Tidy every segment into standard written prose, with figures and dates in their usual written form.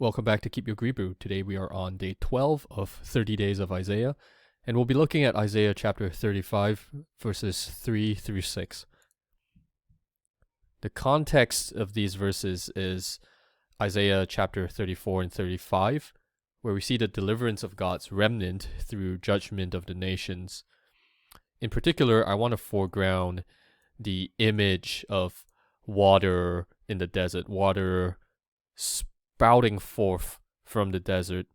Welcome back to Keep Your Hebrew. Today we are on day 12 of 30 days of Isaiah, and we'll be looking at Isaiah chapter 35, verses 3 through 6. The context of these verses is Isaiah chapter 34 and 35, where we see the deliverance of God's remnant through judgment of the nations. In particular, I want to foreground the image of water in the desert, water spouting forth from the desert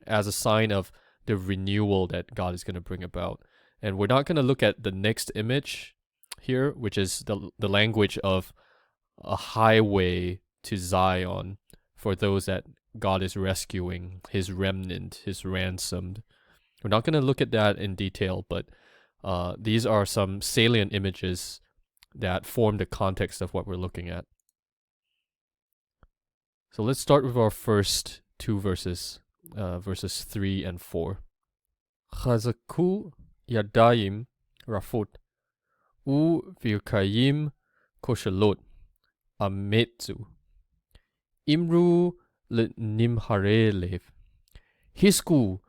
as a sign of the renewal that God is going to bring about. And we're not going to look at the next image here, which is the language of a highway to Zion for those that God is rescuing, his remnant, his ransomed. We're not going to look at that in detail, but these are some salient images that form the context of what we're looking at. So let's start with our first two verses, verses 3 and 4. Chazaku yadayim rafut, virkayim koshalot, ametzu. Imru nimhare lev. Hisku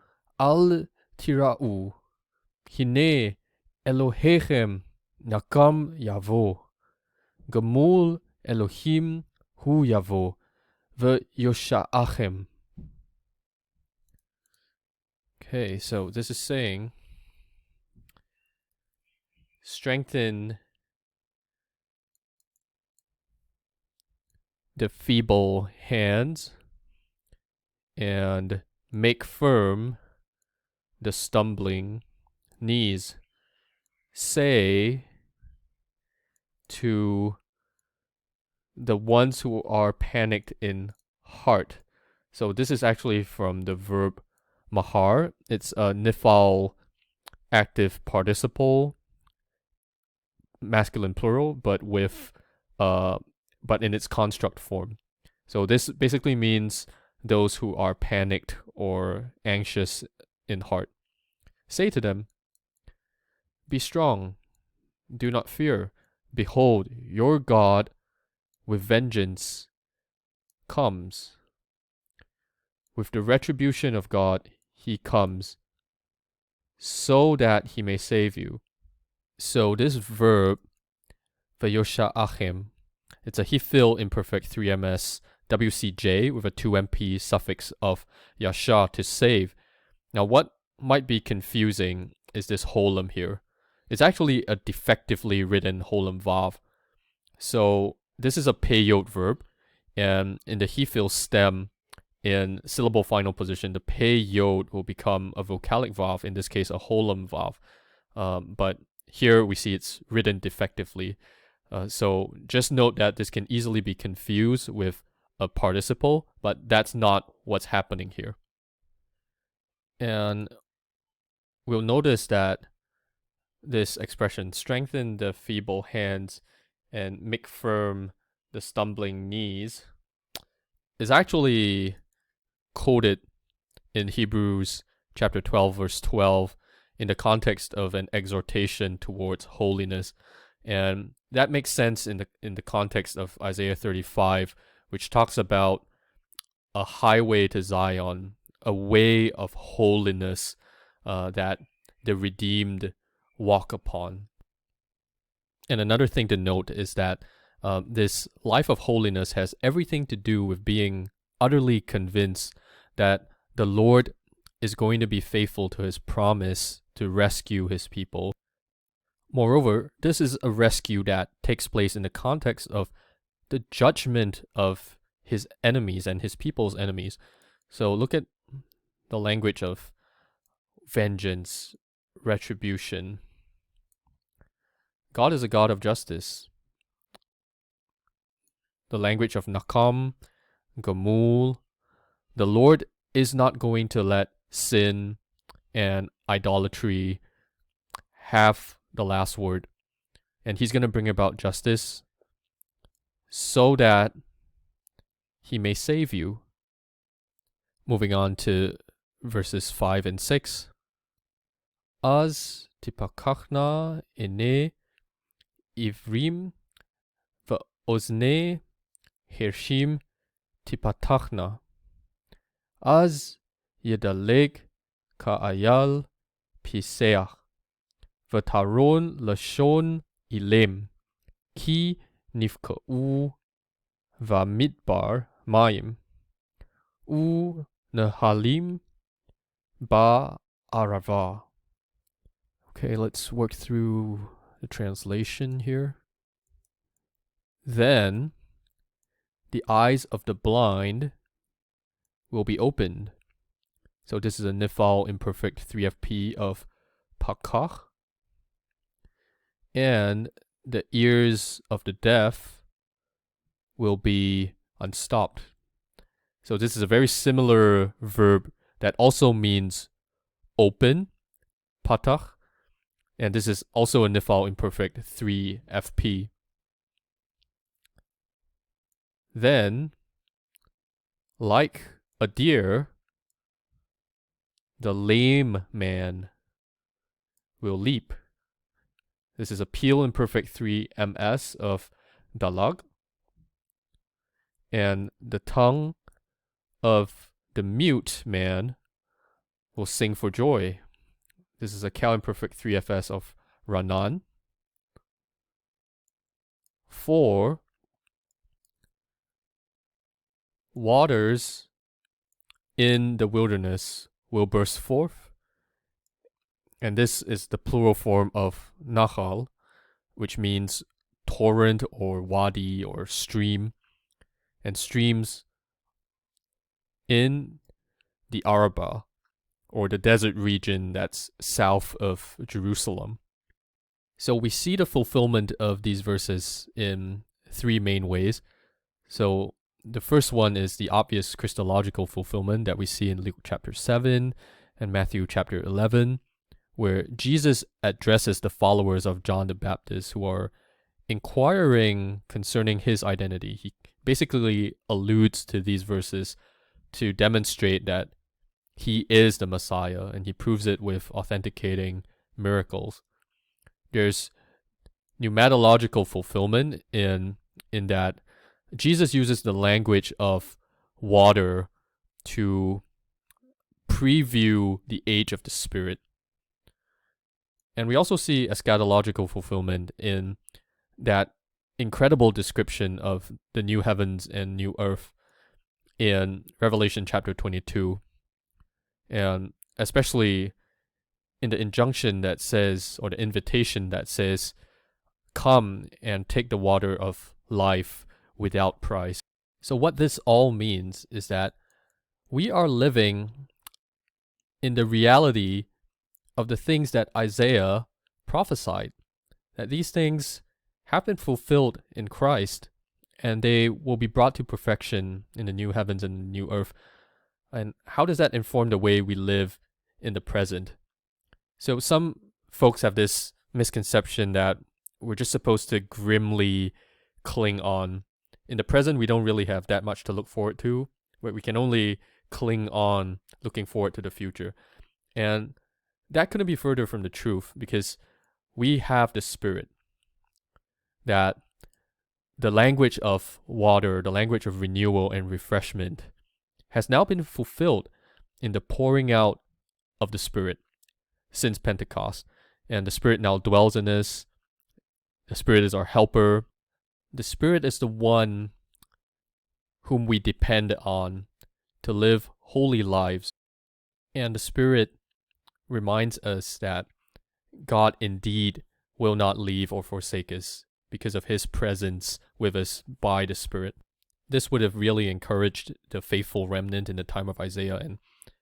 al tira'u, hine Elohechem nakam yavo. Gamul Elohim hu yavo. V'yosha'achem. Okay, so this is saying, strengthen the feeble hands and make firm the stumbling knees. Say to the ones who are panicked in heart. So this is actually from the verb mahar. It's a nifal active participle, masculine plural, but in its construct form. So this basically means those who are panicked or anxious in heart. Say to them, be strong, do not fear. Behold, your God with vengeance comes. With the retribution of God, he comes so that he may save you. So this verb, v'yosha'achem, it's a hifil imperfect 3ms WCJ with a 2MP suffix of yasha, to save. Now what might be confusing is this holem here. It's actually a defectively written holem vav. So this is a peyot verb, and in the hifil stem, in syllable final position, the peyot will become a vocalic vav, in this case a holem vav. But here we see it's written defectively. So just note that this can easily be confused with a participle, but that's not what's happening here. And we'll notice that this expression, strengthen the feeble hands and make firm the stumbling knees, is actually quoted in Hebrews chapter 12 verse 12 in the context of an exhortation towards holiness. And that makes sense in the context of Isaiah 35, which talks about a highway to Zion, a way of holiness that the redeemed walk upon. And another thing to note is that this life of holiness has everything to do with being utterly convinced that the Lord is going to be faithful to his promise to rescue his people. Moreover, this is a rescue that takes place in the context of the judgment of his enemies and his people's enemies. So look at the language of vengeance, retribution. God is a God of justice. The language of nakam, gamul. The Lord is not going to let sin and idolatry have the last word. And he's going to bring about justice so that he may save you. Moving on to verses 5 and 6. Az tipakachna ene ivrim v'ozne hershim tipatachna. Az yedaleg ka'ayal piseach. V'taron lashon ilem. Ki nifka'u v'midbar mayim. U nehalim ba arava. Okay, let's work through the translation here. Then the eyes of the blind will be opened. So this is a nifal imperfect 3FP of pakach. And the ears of the deaf will be unstopped. So this is a very similar verb that also means open, patach, and this is also a nifal imperfect 3FP. Then, like a deer, the lame man will leap. This is a peel imperfect 3MS of dalag. And the tongue of the mute man will sing for joy. This is a cal imperfect 3FS of ranan. 4. Waters in the wilderness will burst forth. And this is the plural form of nahal, which means torrent or wadi or stream. And streams in the Araba, or the desert region that's south of Jerusalem. So we see the fulfillment of these verses in 3 main ways. So the first one is the obvious Christological fulfillment that we see in Luke chapter 7 and Matthew chapter 11, where Jesus addresses the followers of John the Baptist who are inquiring concerning his identity. He basically alludes to these verses to demonstrate that he is the Messiah, and he proves it with authenticating miracles. There's pneumatological fulfillment in that Jesus uses the language of water to preview the age of the Spirit. And we also see eschatological fulfillment in that incredible description of the new heavens and new earth in Revelation chapter 22. And especially in the injunction that says, or the invitation that says, come and take the water of life without price. So what this all means is that we are living in the reality of the things that Isaiah prophesied, that these things have been fulfilled in Christ, and they will be brought to perfection in the new heavens and the new earth. And how does that inform the way we live in the present? So some folks have this misconception that we're just supposed to grimly cling on. In the present, we don't really have that much to look forward to, but we can only cling on looking forward to the future. And that couldn't be further from the truth, because we have the Spirit. That the language of water, the language of renewal and refreshment, has now been fulfilled in the pouring out of the Spirit since Pentecost. And the Spirit now dwells in us. The Spirit is our helper. The Spirit is the one whom we depend on to live holy lives. And the Spirit reminds us that God indeed will not leave or forsake us because of his presence with us by the Spirit. This would have really encouraged the faithful remnant in the time of Isaiah, and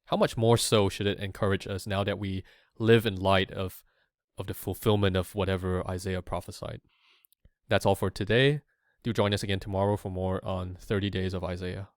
how much more so should it encourage us now that we live in light of the fulfillment of whatever Isaiah prophesied. That's all for today. Do join us again tomorrow for more on 30 Days of Isaiah.